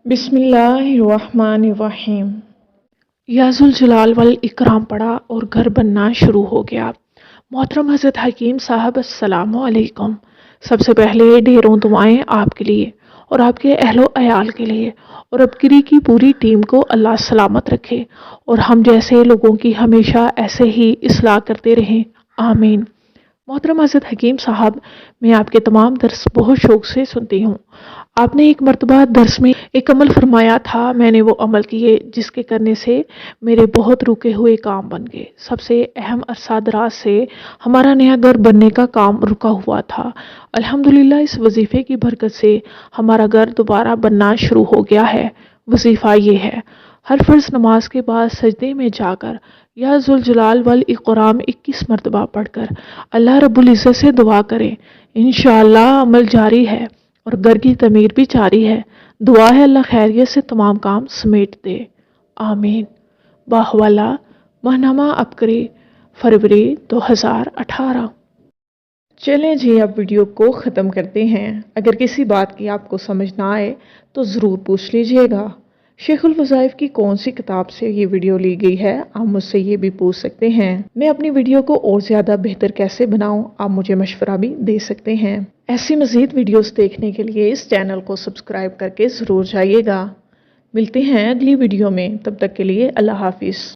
बिस्मिल्लाहिर्रहमानिर्रहीम। या ज़ुल जलाल वल इकराम पड़ा और घर बनना शुरू हो गया। मोहतरम हज़रत हकीम साहब अस्सलामु अलैकुम। सबसे पहले ढेरों दुआएं आपके लिए और आपके अहलो अयाल के लिए और अबकरी की पूरी टीम को अल्लाह सलामत रखे और हम जैसे लोगों की हमेशा ऐसे ही इस्लाह करते रहें, आमीन। मोहतरम हज़रत हकीम साहब, मैं आपके तमाम दर्स बहुत शौक़ से सुनती हूँ। आपने एक मरतबा दर्स में एक अमल फरमाया था, मैंने वो अमल किए जिसके करने से मेरे बहुत रुके हुए काम बन गए। सबसे अहम अरसा दराज से हमारा नया घर बनने का काम रुका हुआ था। अल्हम्दुलिल्लाह इस वजीफ़े की बरकत से हमारा घर दोबारा बनना शुरू हो गया है। वजीफ़ा ये है, हर फ़र्ज़ नमाज के बाद सजदे में जाकर या ज़ुल जलाल वल इकराम 21 मरतबा पढ़कर अल्लाह रब्बुल इज़्ज़त से दुआ करें। इंशाअल्लाह अमल जारी है और घर की तमीर भी जारी है। दुआ है अल्लाह खैरियत से तमाम काम समेट दे, आमीन। बाहवाला माहनामा अबकरी फरवरी 2018। चलें जी, अब वीडियो को ख़त्म करते हैं। अगर किसी बात की आपको समझ ना आए तो ज़रूर पूछ लीजिएगा। शेखुल वज़ाइफ की कौन सी किताब से ये वीडियो ली गई है, आप मुझसे ये भी पूछ सकते हैं। मैं अपनी वीडियो को और ज़्यादा बेहतर कैसे बनाऊं, आप मुझे मशवरा भी दे सकते हैं। ऐसी मज़ीद वीडियोस देखने के लिए इस चैनल को सब्सक्राइब करके ज़रूर जाइएगा। मिलते हैं अगली वीडियो में, तब तक के लिए अल्लाह हाफिज़।